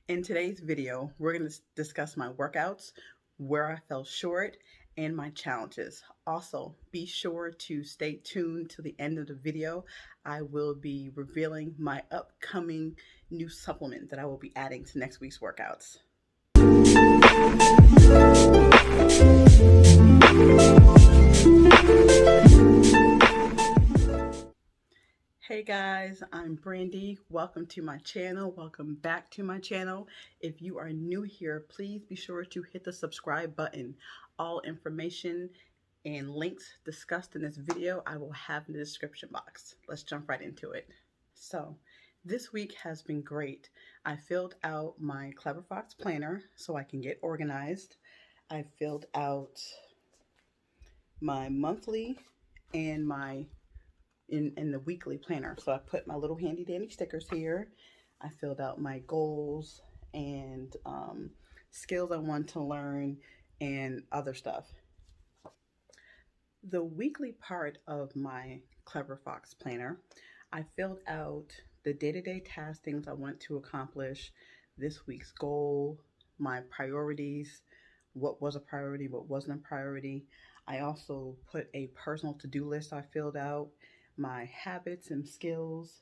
In today's video, we're going to discuss my workouts, where I fell short, and my challenges. Also, be sure to stay tuned to the end of the video. I will be revealing my upcoming new supplement that I will be adding to next week's workouts. Hey guys, I'm Brandy. Welcome to my channel. Welcome back to my channel. If you are new here, please be sure to hit the subscribe button. All information and links discussed in this video I will have in the description box. Let's jump right into it. So this week has been great. I filled out my Clever Fox planner so I can get organized. I filled out my monthly and my in the weekly planner. So I put my little handy dandy stickers here. I filled out my goals and skills I want to learn and other stuff. The weekly part of my Clever Fox planner, I filled out the day-to-day task things I want to accomplish, this week's goal, my priorities, what was a priority, what wasn't a priority. I also put a personal to-do list I filled out, my habits and skills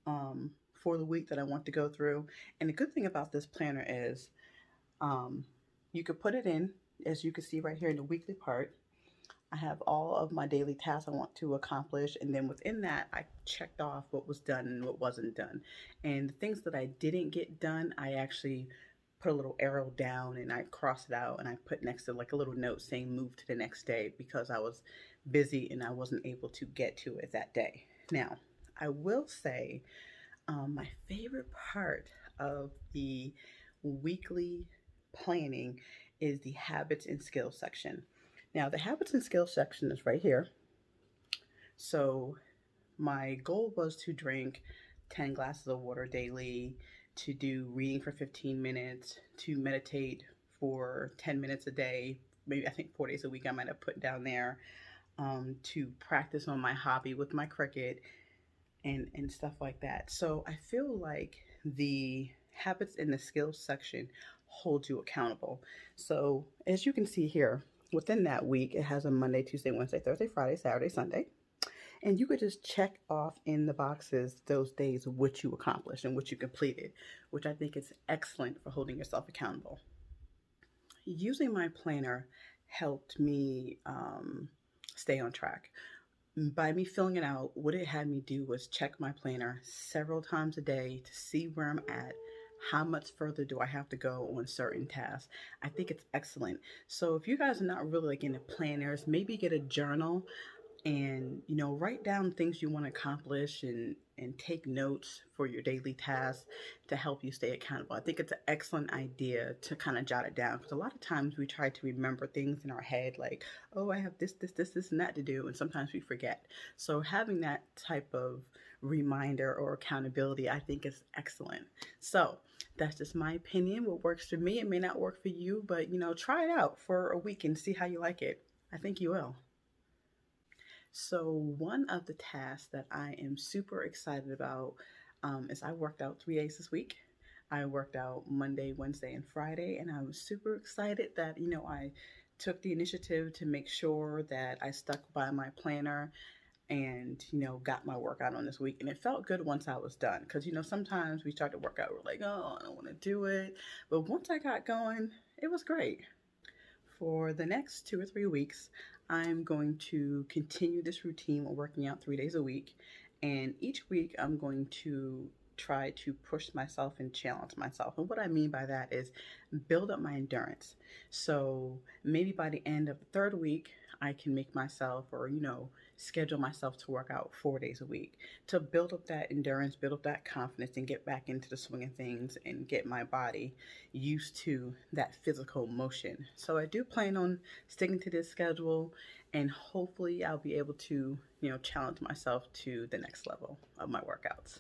for the week that I want to go through. And the good thing about this planner is you could put it in, as you can see right here in the weekly part. I have all of my daily tasks I want to accomplish, and then within that I checked off what was done and what wasn't done. And the things that I didn't get done, I actually put a little arrow down and I crossed it out, and I put next to like a little note saying move to the next day, because I was busy and I wasn't able to get to it that day. Now, I will say my favorite part of the weekly planning is the habits and skills section. Now, the habits and skills section is right here. So my goal was to drink 10 glasses of water daily, to do reading for 15 minutes, to meditate for 10 minutes a day, maybe I think 4 days a week I might have put down there, to practice on my hobby with my cricket and stuff like that. So I feel like the habits and the skills section hold you accountable. So as you can see here, within that week, it has a Monday, Tuesday, Wednesday, Thursday, Friday, Saturday, Sunday. And you could just check off in the boxes those days which you accomplished and which you completed, which I think is excellent for holding yourself accountable. Using my planner helped me stay on track. By me filling it out, what it had me do was check my planner several times a day to see where I'm at. How much further do I have to go on certain tasks? I think it's excellent. So if you guys are not really like into planners, maybe get a journal and, you know, write down things you want to accomplish and take notes for your daily tasks to help you stay accountable. I think it's an excellent idea to kind of jot it down, because a lot of times we try to remember things in our head like, oh, I have this, and that to do, and sometimes we forget. So having that type of reminder or accountability, I think is excellent. So that's just my opinion. What works for me, it may not work for you, but, you know, try it out for a week and see how you like it. I think you will. So one of the tasks that I am super excited about is I worked out 3 days this week. I worked out Monday, Wednesday, and Friday, and I was super excited that, you know, I took the initiative to make sure that I stuck by my planner and, you know, got my workout on this week. And it felt good once I was done, because, you know, sometimes we start to work out, we're like, oh, I don't want to do it. But once I got going, it was great. For the next 2 or 3 weeks, I'm going to continue this routine of working out 3 days a week. And each week I'm going to try to push myself and challenge myself. And what I mean by that is build up my endurance. So maybe by the end of the 3rd week, I can make myself, or, you know, schedule myself to work out 4 days a week to build up that endurance, build up that confidence, and get back into the swing of things and get my body used to that physical motion. So I do plan on sticking to this schedule, and hopefully I'll be able to, you know, challenge myself to the next level of my workouts.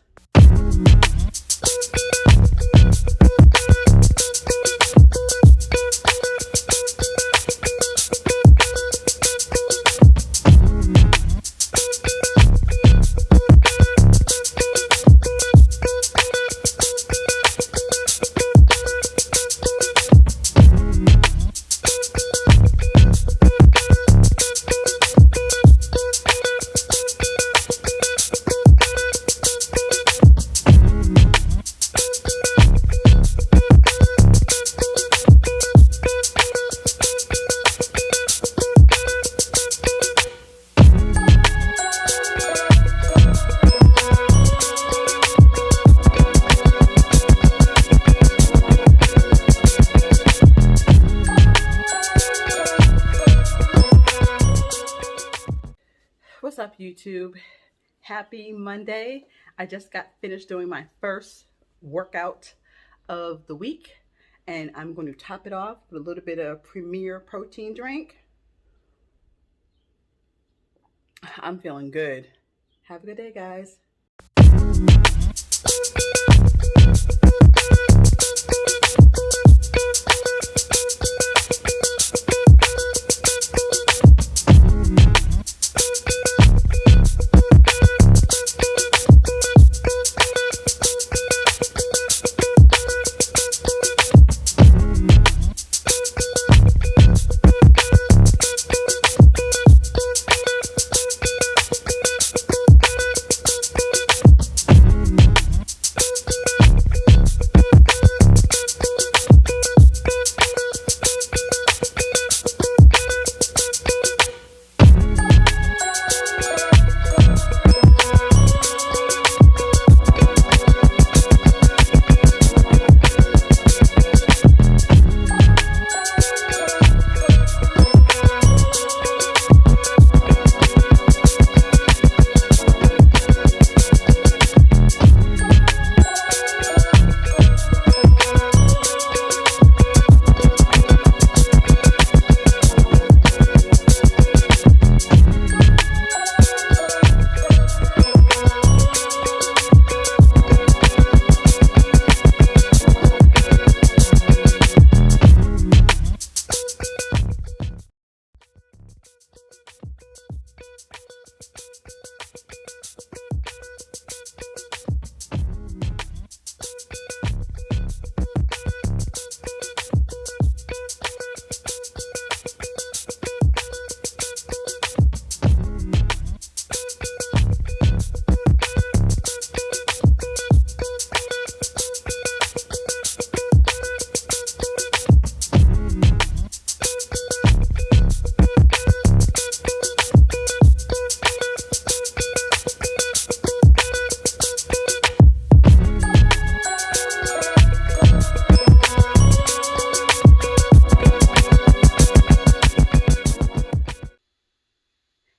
YouTube? Happy Monday. I just got finished doing my first workout of the week, and I'm going to top it off with a little bit of Premier protein drink. I'm feeling good. Have a good day, guys.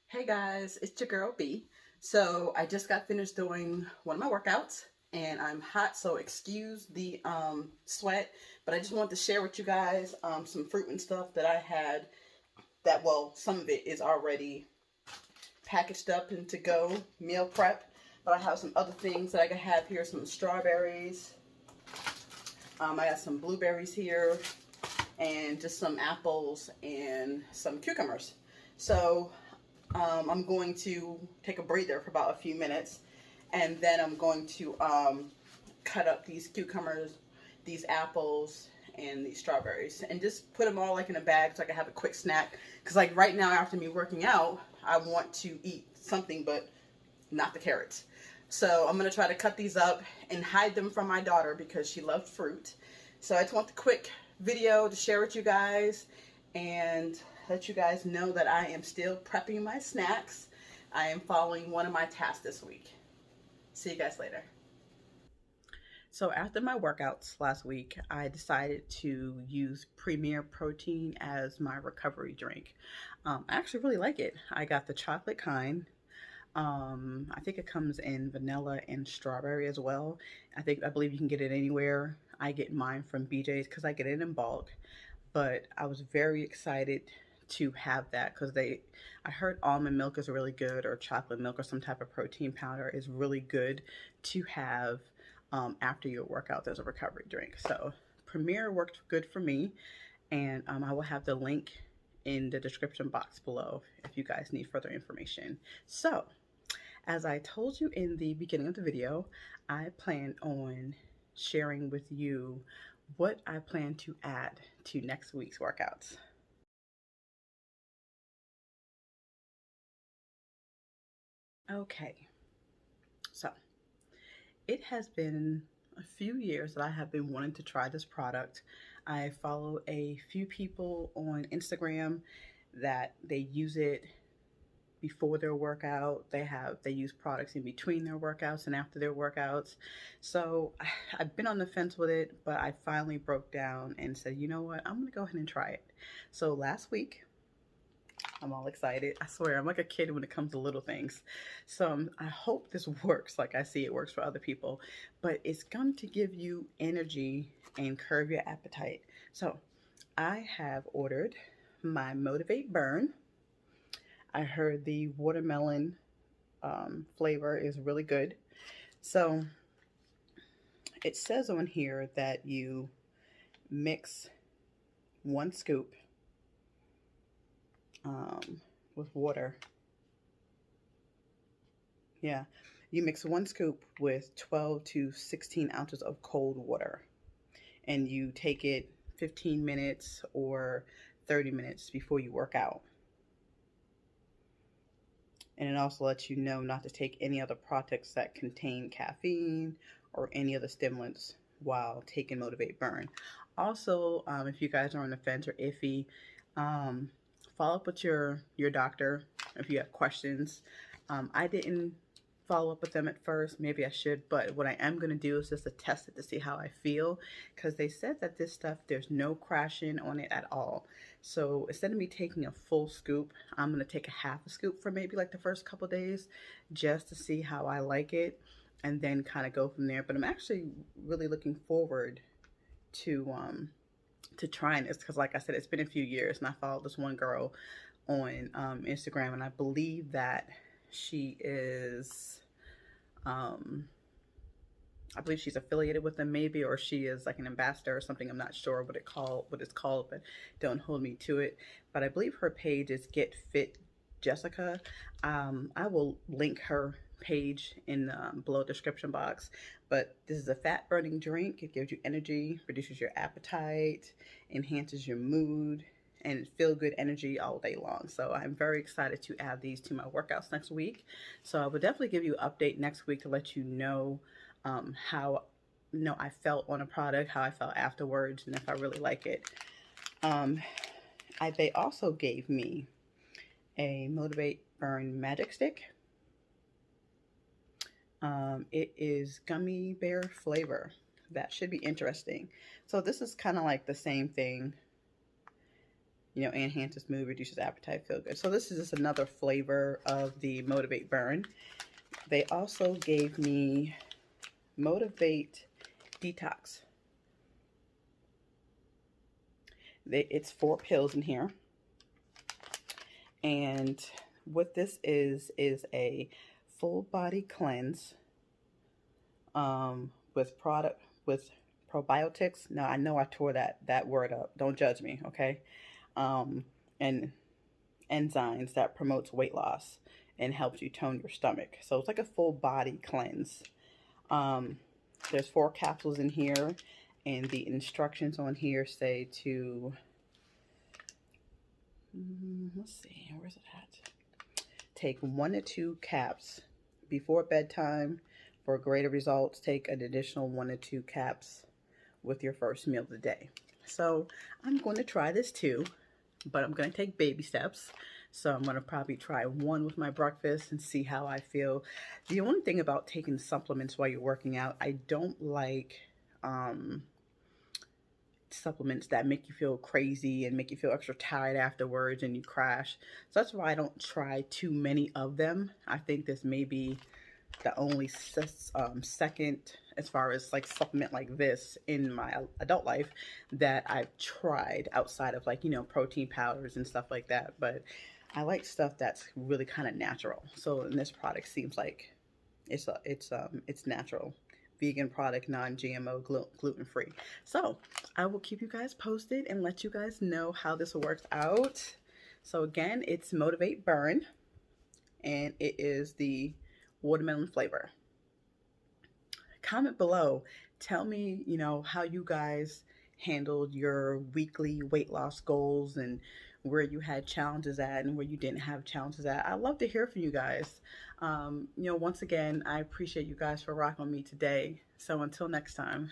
Hey guys, it's your girl B. So I just got finished doing one of my workouts and I'm hot, so excuse the sweat, but I just wanted to share with you guys some fruit and stuff that I had that, well, some of it is already packaged up and to go meal prep, but I have some other things that I can have here. Some strawberries, I got some blueberries here, and just some apples and some cucumbers. So I'm going to take a breather for about a few minutes, and then I'm going to cut up these cucumbers, these apples, and these strawberries, and just put them all like in a bag so I can have a quick snack. Because like right now, after me working out, I want to eat something, but not the carrots. So I'm going to try to cut these up and hide them from my daughter because she loves fruit. So I just want the quick video to share with you guys and let you guys know that I am still prepping my snacks. I am following one of my tasks this week. See you guys later. So after my workouts last week, I decided to use Premier Protein as my recovery drink. I actually really like it. I got the chocolate kind. I think it comes in vanilla and strawberry as well. I believe you can get it anywhere. I get mine from BJ's because I get it in bulk. But I was very excited to have that because I heard almond milk is really good, or chocolate milk or some type of protein powder is really good to have after your workout as a recovery drink. So Premier worked good for me, and I will have the link in the description box below if you guys need further information. So as I told you in the beginning of the video, I plan on sharing with you what I plan to add to next week's workouts. Okay, so it has been a few years that I have been wanting to try this product. I follow a few people on Instagram that they use it before their workout. They use products in between their workouts and after their workouts. So I've been on the fence with it, but I finally broke down and said, you know what, I'm gonna go ahead and try it. So last week I'm all excited. I swear, I'm like a kid when it comes to little things. So I hope this works like I see it works for other people. But it's going to give you energy and curb your appetite. So I have ordered my Motivate Burn. I heard the watermelon flavor is really good. So it says on here that you mix 1 scoop with water. Yeah, you mix 1 scoop with 12 to 16 ounces of cold water, and you take it 15 minutes or 30 minutes before you work out. And it also lets you know not to take any other products that contain caffeine or any other stimulants while taking Motivate Burn. Also, if you guys are on the fence or iffy, follow up with your doctor if you have questions. I didn't follow up with them at first. Maybe I should, but what I am going to do is just to test it to see how I feel, because they said that this stuff, there's no crashing on it at all. So instead of me taking a full scoop, I'm going to take a half a scoop for maybe like the first couple days just to see how I like it, and then kind of go from there. But I'm actually really looking forward to trying this, because like I said, it's been a few years, and I followed this one girl on Instagram, and I believe that she is I believe she's affiliated with them, maybe, or she is like an ambassador or something. I'm not sure what it's called, but don't hold me to it. But I believe her page is Get Fit Jessica. I will link her page in the below description box. But this is a fat burning drink. It gives you energy, reduces your appetite, enhances your mood, and feel good energy all day long. So I'm very excited to add these to my workouts next week. So I will definitely give you an update next week to let you know how I felt on a product, how I felt afterwards, and if I really like it. They also gave me a Motivate Burn Magic Stick. It is gummy bear flavor. That should be interesting. So this is kind of like the same thing. Enhances mood, reduces appetite, feel good. So this is just another flavor of the Motivate Burn. They also gave me Motivate Detox. It's 4 pills in here. And what this is a full body cleanse with probiotics. Now I know I tore that word up. Don't judge me, okay? And enzymes that promotes weight loss and helps you tone your stomach. So it's like a full body cleanse. There's 4 capsules in here, and the instructions on here say to, let's see, where's it at? Take 1 to 2 caps before bedtime. For greater results, take an additional 1 to 2 caps with your first meal of the day. So I'm going to try this too, but I'm going to take baby steps. So I'm going to probably try 1 with my breakfast and see how I feel. The only thing about taking supplements while you're working out, I don't like supplements that make you feel crazy and make you feel extra tired afterwards and you crash. So that's why I don't try too many of them. I think this may be the only second, as far as like supplement like this in my adult life, that I've tried outside of like, protein powders and stuff like that. But I like stuff that's really kind of natural. So, and this product seems like it's natural, vegan product, non-GMO, gluten-free. So I will keep you guys posted and let you guys know how this works out. So again, it's Motivate Burn, and it is the watermelon flavor. Comment below. Tell me, how you guys handled your weekly weight loss goals and where you had challenges at and where you didn't have challenges at. I love to hear from you guys. Once again, I appreciate you guys for rocking with me today. So until next time.